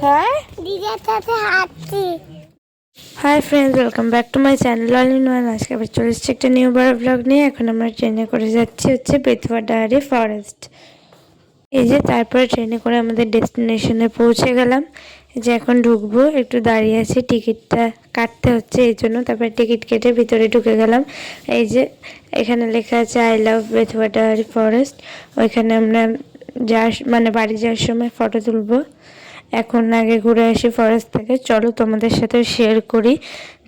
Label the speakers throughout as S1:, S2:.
S1: হ্যাঁ
S2: দিদির সাথে হাঁটছি।
S1: Hi friends, welcome back to my channel all in one. আজকে আবার চলে এসেছি একটা নিউ বড় ব্লগ নিয়ে। এখন আমরা ট্রেনে করে যাচ্ছি বেথুয়া ডায়েরি ফরেস্ট। এই যে তারপরে ট্রেনে করে আমাদের ডেস্টিনেশনে পৌঁছে গেলাম। এই যে এখন ঢুকবো, একটু দাঁড়িয়ে আছি, টিকিটটা কাটতে হচ্ছে এই জন্য। তারপরে টিকিট কেটে ভিতরে ঢুকে গেলাম। এই যে এখানে লেখা আছে I love Bethuadahari forest. ওইখানে আমরা বাড়ি যাওয়ার সময় ফটো তুলবো। এখন আগে ঘুরে আসি ফরেস্ট থেকে। চলো তোমাদের সাথে শেয়ার করি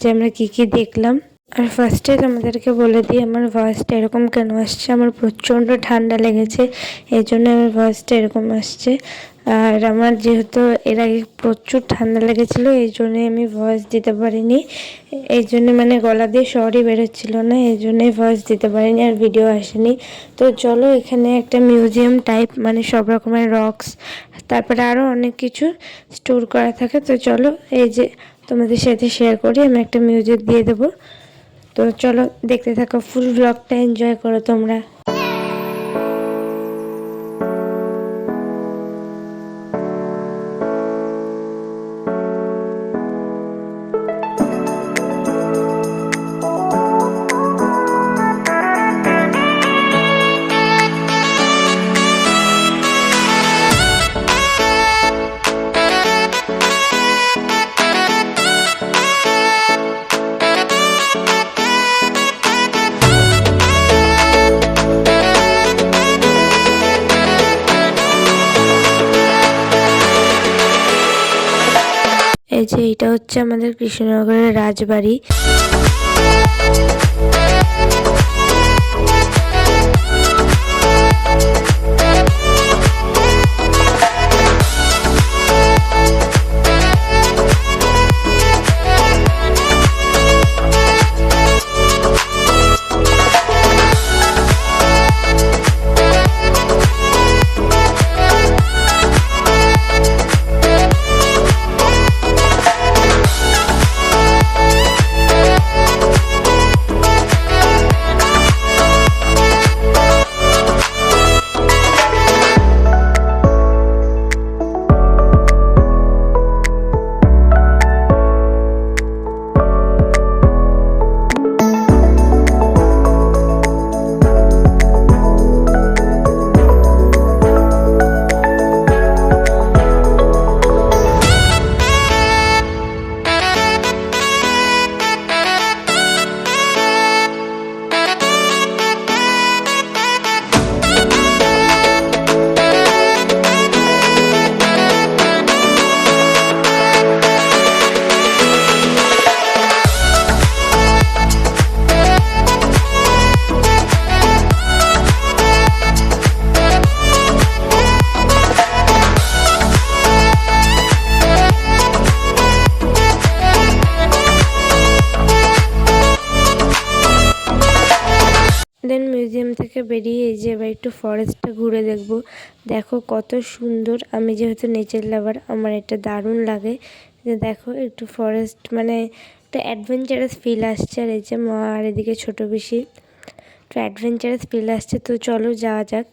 S1: যে আমরা কি কি দেখলাম। আর ফার্স্টে তোমাদেরকে বলে দিই আমার ভয়েসটা এরকম কেন আসছে। আমার প্রচণ্ড ঠান্ডা লেগেছে, এই জন্য আমার ভয়েসটা এরকম আসছে। আর আমার যেহেতু এর আগে প্রচুর ঠান্ডা লেগেছিলো, এই জন্যই আমি ভয়েস দিতে পারিনি। এই জন্য গলা দিয়ে স্বরই বেরোচ্ছিলো না, এই জন্যই ভয়েস দিতে পারিনি আর ভিডিও আসেনি। তো চলো, এখানে একটা মিউজিয়াম টাইপ, সব রকমের রকস, তারপরে আরও অনেক কিছু স্টোর করা থাকে। তো চলো, এই যে তোমাদের সাথে শেয়ার করি। আমি একটা মিউজিক দিয়ে দেবো। তো চলো দেখতে থাকো, ফুল ব্লগটা এনজয় করো তোমরা। এই যে এটা হচ্ছে আমাদের কৃষ্ণনগরের রাজবাড়ি। দেন মিউজিয়াম থেকে বেরিয়ে এই যে এবার একটু ফরেস্টটা ঘুরে দেখবো। দেখো কত সুন্দর। আমি যেহেতু নেচার লাভার, আমার এটা দারুণ লাগে। যে দেখো একটু ফরেস্ট, একটা অ্যাডভেঞ্চারাস ফিল আসছে। আর এই যে মা আর এদিকে ছোট পিসি, একটু অ্যাডভেঞ্চারাস ফিল আসছে। তো চলো যাওয়া যাক।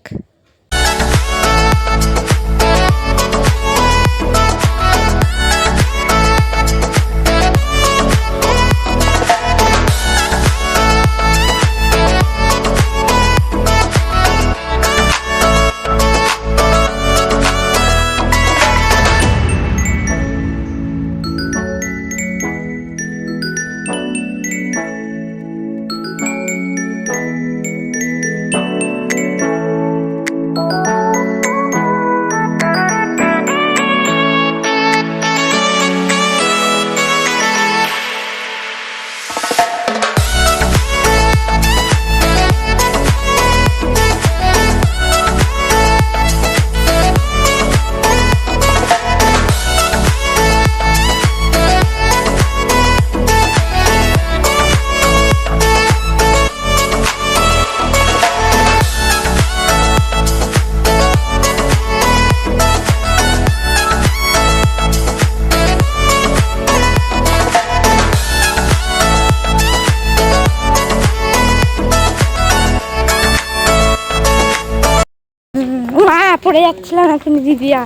S1: পড়ে যাচ্ছিলাম এখন দিদিয়া।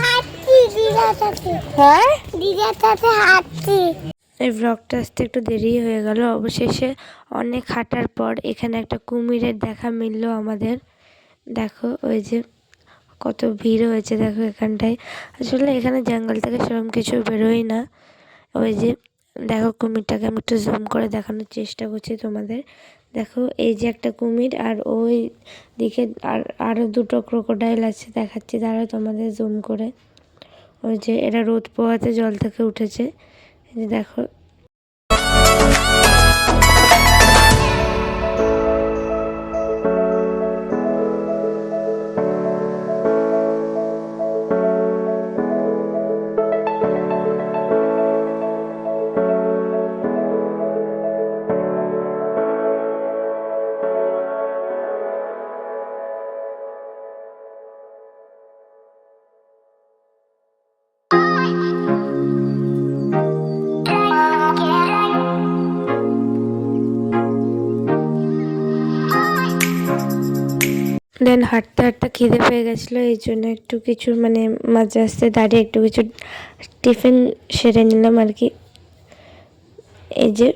S2: হাঁটছি দিদার সাথে।
S1: হ্যাঁ,
S2: দিদার সাথে হাঁটছি।
S1: এই ব্লগটা আসতে একটু দেরি হয়ে গেল। অবশেষে অনেক হাঁটার পর এখানে একটা কুমিরের দেখা মিললো আমাদের। দেখো ওই যে কত ভিড় হয়েছে দেখো এখানটায়। আসলে এখানে জঙ্গল থেকে সেরকম কিছু বেরোয় না। ওই যে দেখো কুমিরটাকে আমি একটু জুম করে দেখানোর চেষ্টা করছি তোমাদের। দেখো এই যে একটা কুমির, আর ওই দিকে আরও দুটো ক্রোকোডাইল আছে, দেখাচ্ছি তারা তোমাদের জুম করে। ওই যে এরা রোদ পোহাতে জল থেকে উঠেছে, এই যে দেখো। দেন হাঁটতে হাঁটতে খিদে পেয়ে গেছিলো, এই জন্য একটু কিছু মানে মাঝে আসতে দাঁড়িয়ে একটু কিছু টিফিন সেরে নিলাম আর কি। এই যে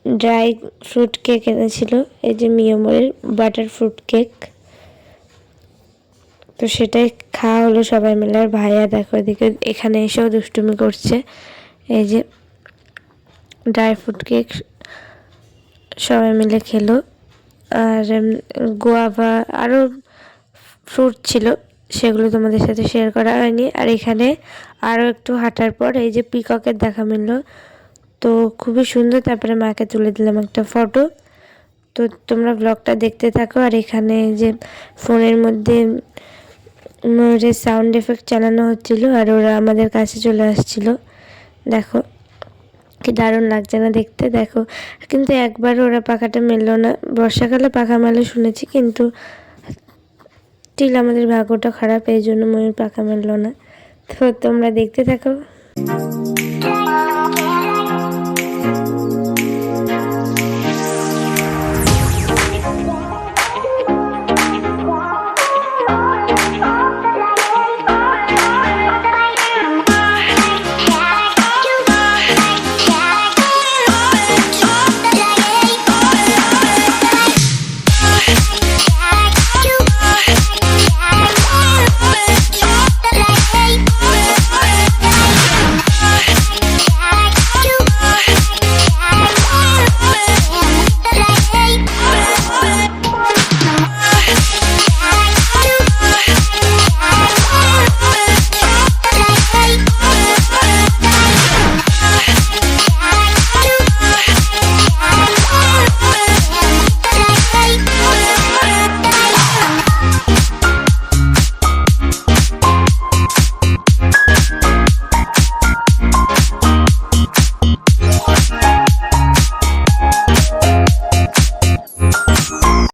S1: ড্রাই ফ্রুট কেক এনেছিল, এই যে মিয়মরের বাটার ফ্রুট কেক, তো সেটাই খাওয়া হলো সবাই মিলে। আর ভাইয়া দেখো এদিকে এখানে এসেও দুষ্টুমি করছে। এই যে ড্রাই ফ্রুট কেক সবাই মিলে খেলো। আর গোয়াভা আরও ফ্রুট ছিল, সেগুলো তোমাদের সাথে শেয়ার করা হয়নি। আর এখানে আরও একটু হাঁটার পর এই যে পিককের দেখা মিললো, তো খুবই সুন্দর। তারপরে মাকে তুলে দিলাম একটা ফটো। তো তোমরা ব্লগটা দেখতে থাকো। আর এখানে যে ফোনের মধ্যে যে সাউন্ড এফেক্ট চালানো হচ্ছিল, আর ওরা আমাদের কাছে চলে আসছিল। দেখো কি দারুণ লাগছে না দেখতে, দেখো। কিন্তু একবার ওরা পাখাটা মেললো না। বর্ষাকালে পাখা মেলে শুনেছি, কিন্তু স্টিল আমাদের ভাগ্যটা খারাপ, এই জন্য ময়ূর পাখা মেললো না। তো তোমরা দেখতে থাকো।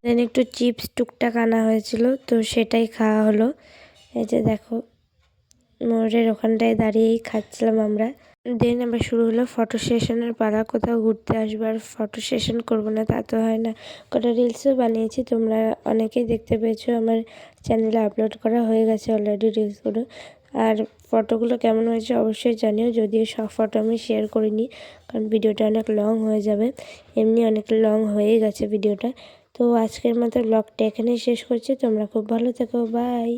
S1: দেন একটু চিপস টুকটাক আনা হয়েছিল, তো সেটাই খাওয়া হলো। এই যে দেখো মোড়ের ওখানটায় দাঁড়িয়েই খাচ্ছিলাম আমরা। দেন আবার শুরু হলো ফটো সেশনের পালা। কোথাও ঘুরতে আসবো আর ফটো সেশন করবো না তা তো হয় না। কটা রিলসও বানিয়েছি, তোমরা অনেকেই দেখতে পেয়েছো, আমার চ্যানেলে আপলোড করা হয়ে গেছে অলরেডি রিলসগুলো। আর ফটোগুলো কেমন হয়েছে অবশ্যই জানিও, যদিও সব ফটো আমি শেয়ার করিনি, কারণ ভিডিওটা অনেক লং হয়ে যাবে। এমনি অনেক লং হয়ে গেছে ভিডিওটা। তো আজকের মতো ব্লগটা এখানেই শেষ করছি। তোমরা খুব ভালো থেকো, বাই।